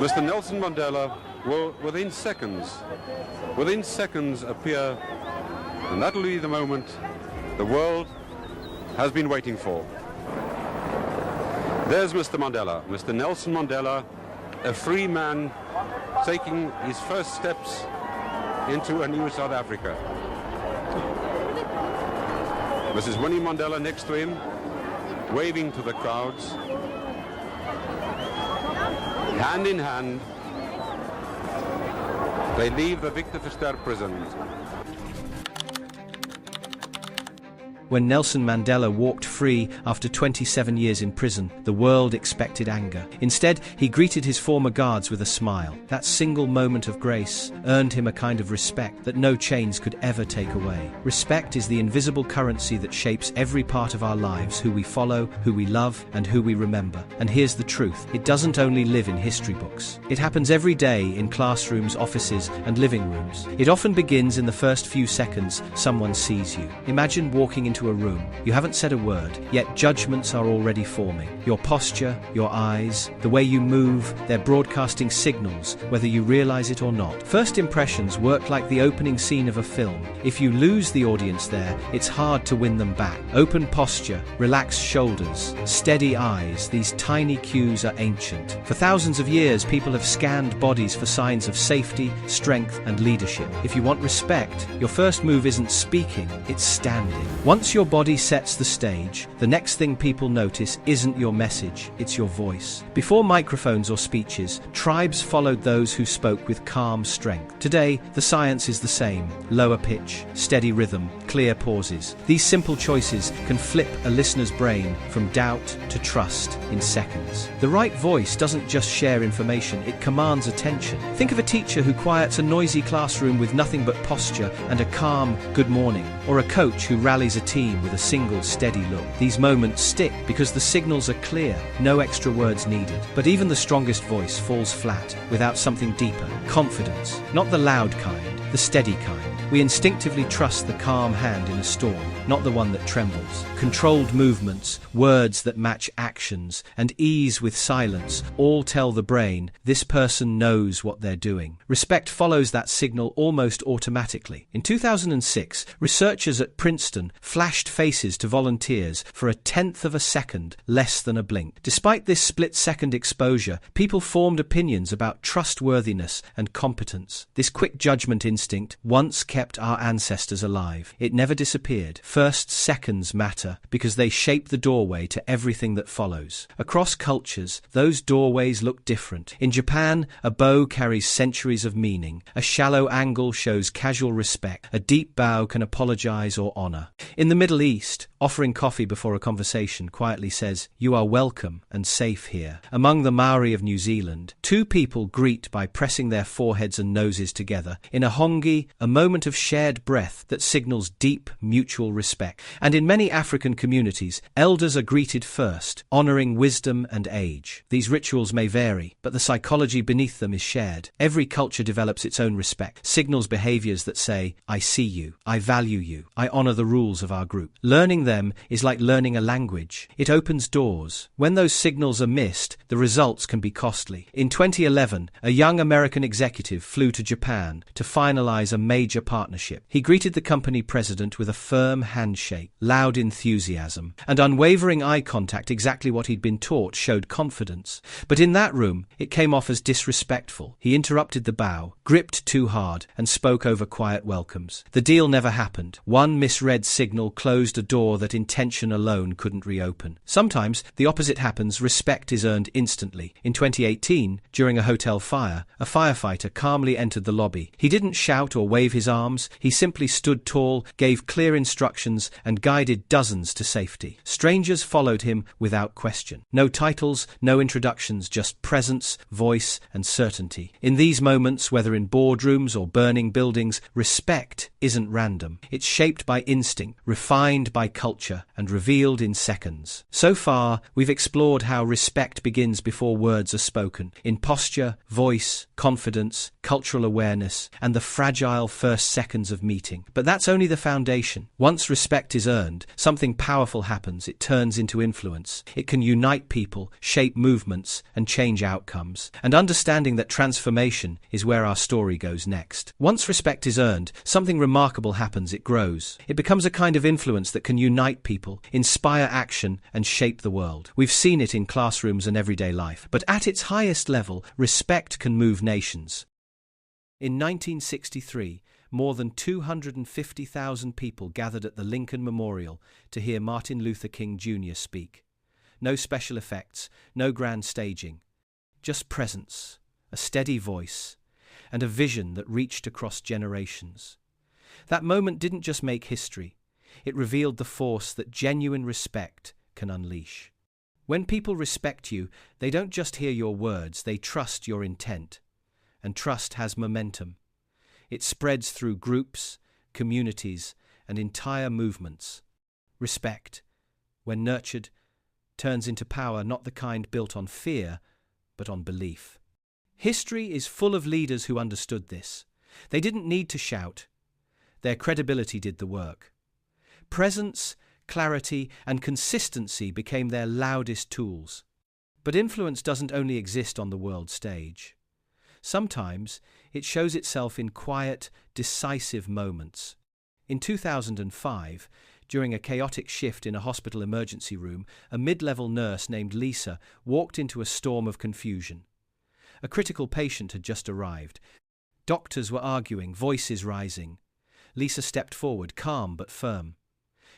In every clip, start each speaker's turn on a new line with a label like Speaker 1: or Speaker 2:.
Speaker 1: Mr. Nelson Mandela will, within seconds appear, and that will be the moment the world has been waiting for. There's Mr. Mandela, Mr. Nelson Mandela, a free man taking his first steps into a new South Africa. Mrs. Winnie Mandela next to him, waving to the crowds, hand in hand. They leave the Victor Verster prison.
Speaker 2: When Nelson Mandela walked free after 27 years in prison, the world expected anger. Instead, he greeted his former guards with a smile. That single moment of grace earned him a kind of respect that no chains could ever take away. Respect is the invisible currency that shapes every part of our lives, who we follow, who we love, and who we remember. And here's the truth: it doesn't only live in history books. It happens every day in classrooms, offices, and living rooms. It often begins in the first few seconds someone sees you. Imagine walking into a room. You haven't said a word, yet judgments are already forming. Your posture, your eyes, the way you move, they're broadcasting signals, whether you realize it or not. First impressions work like the opening scene of a film. If you lose the audience there, it's hard to win them back. Open posture, relaxed shoulders, steady eyes, these tiny cues are ancient. For thousands of years, people have scanned bodies for signs of safety, strength, and leadership. If you want respect, your first move isn't speaking, it's standing. Once your body sets the stage, the next thing people notice isn't your message, it's your voice. Before microphones or speeches, tribes followed those who spoke with calm strength. Today, the science is the same: lower pitch, steady rhythm, clear pauses. These simple choices can flip a listener's brain from doubt to trust in seconds. The right voice doesn't just share information, it commands attention. Think of a teacher who quiets a noisy classroom with nothing but posture and a calm "good morning," or a coach who rallies a team with a single steady look. These moments stick because the signals are clear, no extra words needed. But even the strongest voice falls flat without something deeper: confidence. Not the loud kind, the steady kind. We instinctively trust the calm hand in a storm, not the one that trembles. Controlled movements, words that match actions, and ease with silence all tell the brain this person knows what they're doing. Respect follows that signal almost automatically. In 2006, researchers at Princeton flashed faces to volunteers for a tenth of a second, less than a blink. Despite this split-second exposure, people formed opinions about trustworthiness and competence. This quick judgment instinct once kept our ancestors alive. It never disappeared. First seconds matter because they shape the doorway to everything that follows. Across cultures, those doorways look different. In Japan, a bow carries centuries of meaning. A shallow angle shows casual respect. A deep bow can apologize or honor. In the Middle East, offering coffee before a conversation quietly says, "You are welcome and safe here." Among the Maori of New Zealand, two people greet by pressing their foreheads and noses together. In a hongi, a moment of shared breath that signals deep mutual respect. And in many African communities, elders are greeted first, honoring wisdom and age. These rituals may vary, but the psychology beneath them is shared. Every culture develops its own respect, signals behaviors that say, "I see you, I value you, I honor the rules of our group." Learning them is like learning a language. It opens doors. When those signals are missed, the results can be costly. In 2011, a young American executive flew to Japan to finalize a major partnership. He greeted the company president with a firm handshake, loud enthusiasm, and unwavering eye contact. Exactly what he'd been taught showed confidence. But in that room, it came off as disrespectful. He interrupted the bow, gripped too hard, and spoke over quiet welcomes. The deal never happened. One misread signal closed a door that intention alone couldn't reopen. Sometimes the opposite happens. Respect is earned instantly. In 2018, during a hotel fire, a firefighter calmly entered the lobby. He didn't shout or wave his arms. He simply stood tall, gave clear instructions, and guided dozens to safety. Strangers followed him without question. No titles, no introductions, just presence, voice, and certainty. In these moments, whether in boardrooms or burning buildings, respect isn't random. It's shaped by instinct, refined by culture, culture and revealed in seconds. So far, we've explored how respect begins before words are spoken, in posture, voice, confidence, cultural awareness, and the fragile first seconds of meeting. But that's only the foundation. Once respect is earned, something powerful happens. It turns into influence. It can unite people, shape movements, and change outcomes. And understanding that transformation is where our story goes next. Once respect is earned, something remarkable happens. It grows. It becomes a kind of influence that can unite people, inspire action, and shape the world. We've seen it in classrooms and everyday life. But at its highest level, respect can move nations. In 1963, more than 250,000 people gathered at the Lincoln Memorial to hear Martin Luther King Jr. speak. No special effects, no grand staging, just presence, a steady voice, and a vision that reached across generations. That moment didn't just make history, it revealed the force that genuine respect can unleash. When people respect you, they don't just hear your words, they trust your intent. And trust has momentum. It spreads through groups, communities, and entire movements. Respect, when nurtured, turns into power, not the kind built on fear, but on belief. History is full of leaders who understood this. They didn't need to shout. Their credibility did the work. Presence, clarity, and consistency became their loudest tools. But influence doesn't only exist on the world stage. Sometimes it shows itself in quiet, decisive moments. In 2005, during a chaotic shift in a hospital emergency room, a mid-level nurse named Lisa walked into a storm of confusion. A critical patient had just arrived. Doctors were arguing, voices rising. Lisa stepped forward, calm but firm.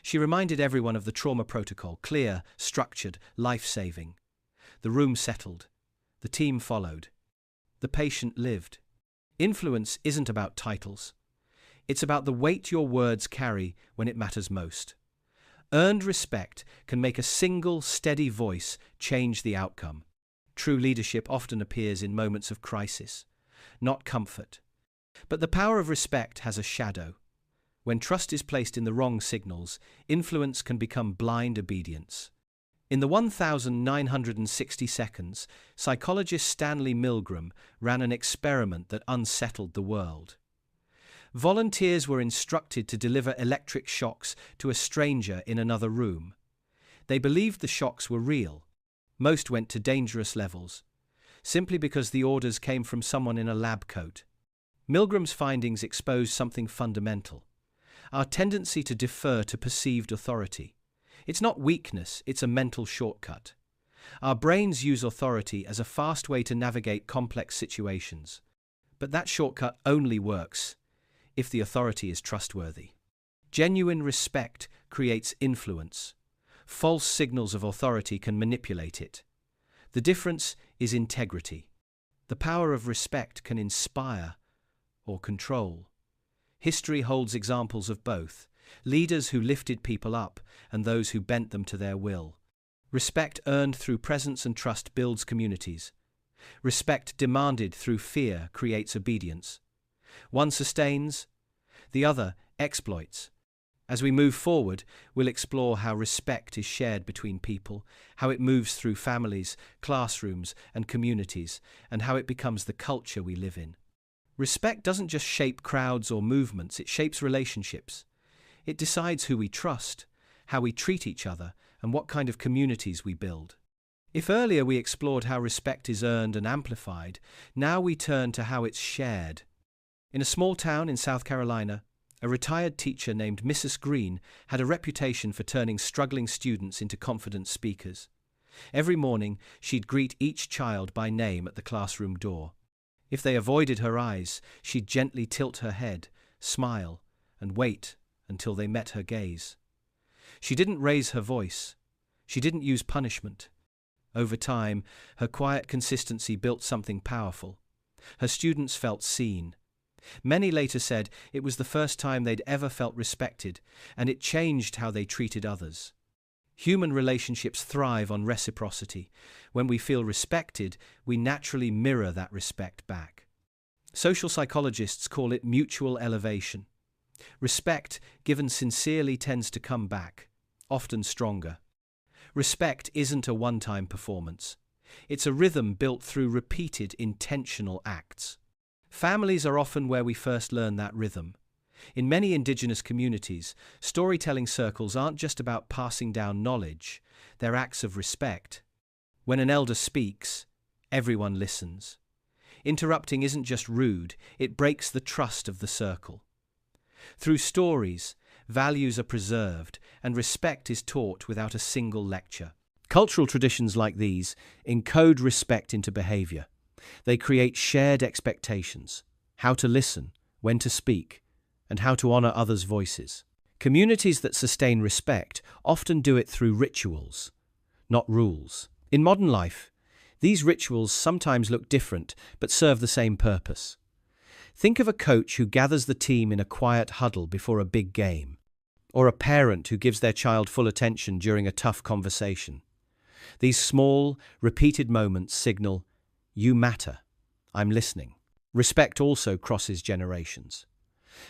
Speaker 2: She reminded everyone of the trauma protocol, clear, structured, life-saving. The room settled. The team followed. The patient lived. Influence isn't about titles. It's about the weight your words carry when it matters most. Earned respect can make a single, steady voice change the outcome. True leadership often appears in moments of crisis, not comfort. But the power of respect has a shadow. When trust is placed in the wrong signals, influence can become blind obedience. In the 1960 seconds, psychologist Stanley Milgram ran an experiment that unsettled the world. Volunteers were instructed to deliver electric shocks to a stranger in another room. They believed the shocks were real. Most went to dangerous levels, simply because the orders came from someone in a lab coat. Milgram's findings exposed something fundamental: our tendency to defer to perceived authority. It's not weakness, it's a mental shortcut. Our brains use authority as a fast way to navigate complex situations. But that shortcut only works if the authority is trustworthy. Genuine respect creates influence. False signals of authority can manipulate it. The difference is integrity. The power of respect can inspire or control. History holds examples of both: leaders who lifted people up and those who bent them to their will. Respect earned through presence and trust builds communities. Respect demanded through fear creates obedience. One sustains, the other exploits. As we move forward, we'll explore how respect is shared between people, how it moves through families, classrooms, and communities, and how it becomes the culture we live in. Respect doesn't just shape crowds or movements, it shapes relationships. It decides who we trust, how we treat each other, and what kind of communities we build. If earlier we explored how respect is earned and amplified, now we turn to how it's shared. In a small town in South Carolina, a retired teacher named Mrs. Green had a reputation for turning struggling students into confident speakers. Every morning, she'd greet each child by name at the classroom door. If they avoided her eyes, she'd gently tilt her head, smile, and wait until they met her gaze. She didn't raise her voice. She didn't use punishment. Over time, her quiet consistency built something powerful. Her students felt seen. Many later said it was the first time they'd ever felt respected, and it changed how they treated others. Human relationships thrive on reciprocity. When we feel respected, we naturally mirror that respect back. Social psychologists call it mutual elevation. Respect, given sincerely, tends to come back. often stronger. Respect isn't a one-time performance. It's a rhythm built through repeated, intentional acts. Families are often where we first learn that rhythm. In many indigenous communities, storytelling circles aren't just about passing down knowledge, they're acts of respect. When an elder speaks, everyone listens. Interrupting isn't just rude, it breaks the trust of the circle. Through stories, values are preserved, and respect is taught without a single lecture. Cultural traditions like these encode respect into behavior. They create shared expectations, how to listen, when to speak, and how to honor others' voices. Communities that sustain respect often do it through rituals, not rules. In modern life, these rituals sometimes look different but serve the same purpose. Think of a coach who gathers the team in a quiet huddle before a big game, or a parent who gives their child full attention during a tough conversation. These small, repeated moments signal, "You matter, I'm listening." Respect also crosses generations.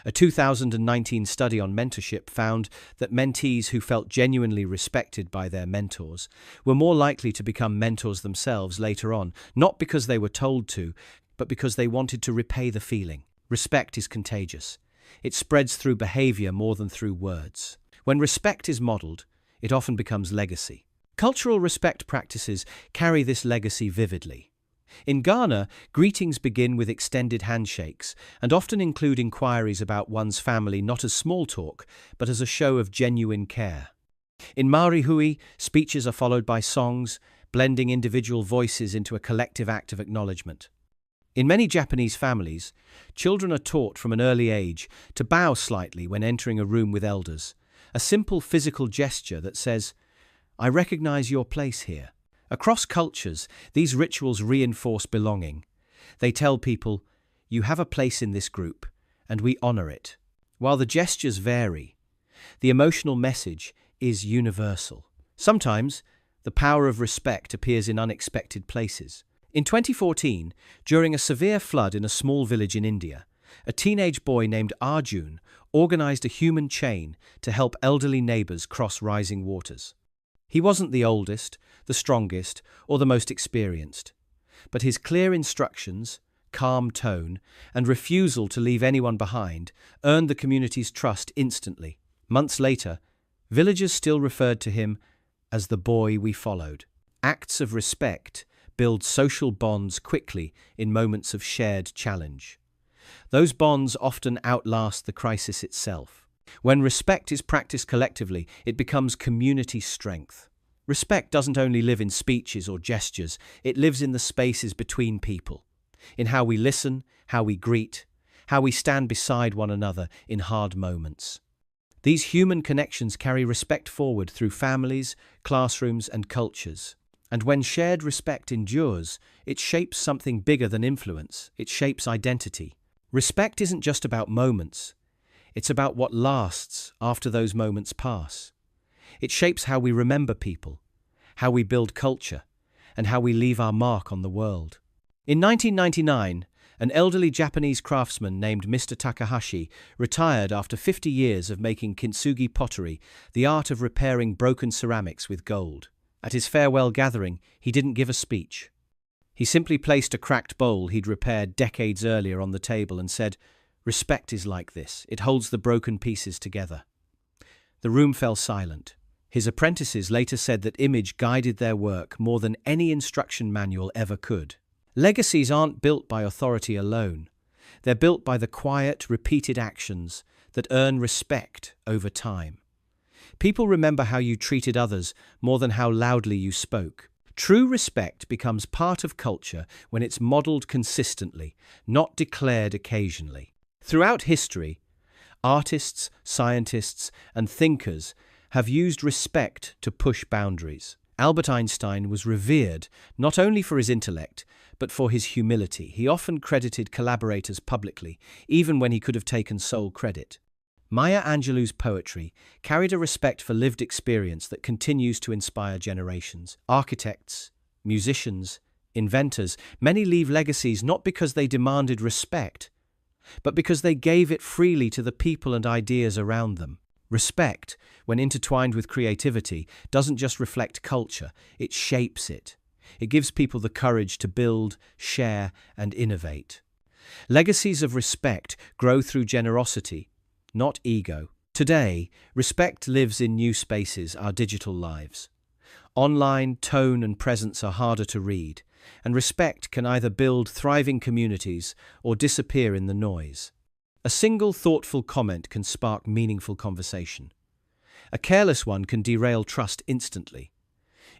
Speaker 2: A 2019 study on mentorship found that mentees who felt genuinely respected by their mentors were more likely to become mentors themselves later on, not because they were told to, but because they wanted to repay the feeling. Respect is contagious. It spreads through behavior more than through words. When respect is modeled, it often becomes legacy. Cultural respect practices carry this legacy vividly. In Ghana, greetings begin with extended handshakes and often include inquiries about one's family not as small talk, but as a show of genuine care. In Maori, speeches are followed by songs, blending individual voices into a collective act of acknowledgement. In many Japanese families, children are taught from an early age to bow slightly when entering a room with elders, a simple physical gesture that says, "I recognize your place here." Across cultures, these rituals reinforce belonging. They tell people, "You have a place in this group, and we honor it." While the gestures vary, the emotional message is universal. Sometimes, the power of respect appears in unexpected places. In 2014, during a severe flood in a small village in India, a teenage boy named Arjun organized a human chain to help elderly neighbors cross rising waters. He wasn't the oldest, the strongest, or the most experienced, but his clear instructions, calm tone, and refusal to leave anyone behind earned the community's trust instantly. Months later, villagers still referred to him as the boy we followed. Acts of respect build social bonds quickly in moments of shared challenge. Those bonds often outlast the crisis itself. When respect is practiced collectively, it becomes community strength. Respect doesn't only live in speeches or gestures, it lives in the spaces between people, in how we listen, how we greet, how we stand beside one another in hard moments. These human connections carry respect forward through families, classrooms, and cultures. And when shared respect endures, it shapes something bigger than influence. It shapes identity. Respect isn't just about moments. It's about what lasts after those moments pass. It shapes how we remember people, how we build culture, and how we leave our mark on the world. In 1999, an elderly Japanese craftsman named Mr. Takahashi retired after 50 years of making kintsugi pottery, the art of repairing broken ceramics with gold. At his farewell gathering, he didn't give a speech. He simply placed a cracked bowl he'd repaired decades earlier on the table and said, "Respect is like this. It holds the broken pieces together." The room fell silent. His apprentices later said that image guided their work more than any instruction manual ever could. Legacies aren't built by authority alone. They're built by the quiet, repeated actions that earn respect over time. People remember how you treated others more than how loudly you spoke. True respect becomes part of culture when it's modeled consistently, not declared occasionally. Throughout history, artists, scientists, and thinkers have used respect to push boundaries. Albert Einstein was revered not only for his intellect, but for his humility. He often credited collaborators publicly, even when he could have taken sole credit. Maya Angelou's poetry carried a respect for lived experience that continues to inspire generations. Architects, musicians, inventors, many leave legacies not because they demanded respect, but because they gave it freely to the people and ideas around them. Respect, when intertwined with creativity, doesn't just reflect culture, it shapes it. It gives people the courage to build, share, and innovate. Legacies of respect grow through generosity, not ego. Today, respect lives in new spaces, our digital lives. Online, tone and presence are harder to read, and respect can either build thriving communities or disappear in the noise. A single thoughtful comment can spark meaningful conversation. A careless one can derail trust instantly.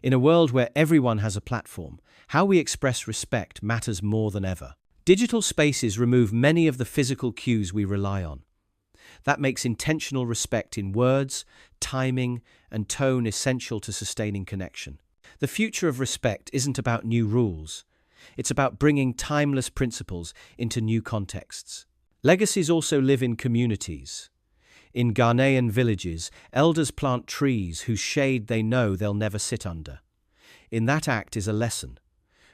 Speaker 2: In a world where everyone has a platform, how we express respect matters more than ever. Digital spaces remove many of the physical cues we rely on. That makes intentional respect in words, timing, and tone essential to sustaining connection. The future of respect isn't about new rules. It's about bringing timeless principles into new contexts. Legacies also live in communities. In Ghanaian villages, elders plant trees whose shade they know they'll never sit under. In that act is a lesson.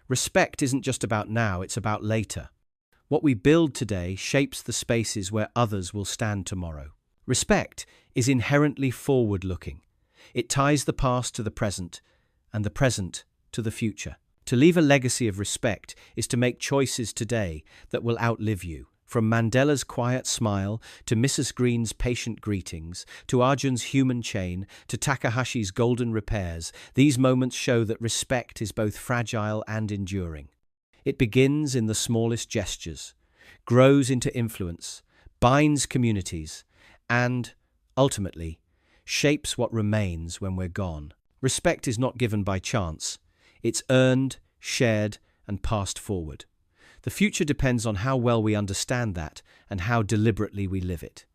Speaker 2: Respect isn't just about now, it's about later. What we build today shapes the spaces where others will stand tomorrow. Respect is inherently forward-looking. It ties the past to the present, and the present to the future. To leave a legacy of respect is to make choices today that will outlive you. From Mandela's quiet smile, to Mrs. Green's patient greetings, to Arjun's human chain, to Takahashi's golden repairs, these moments show that respect is both fragile and enduring. It begins in the smallest gestures, grows into influence, binds communities, and, ultimately, shapes what remains when we're gone. Respect is not given by chance. It's earned, shared, and passed forward. The future depends on how well we understand that and how deliberately we live it.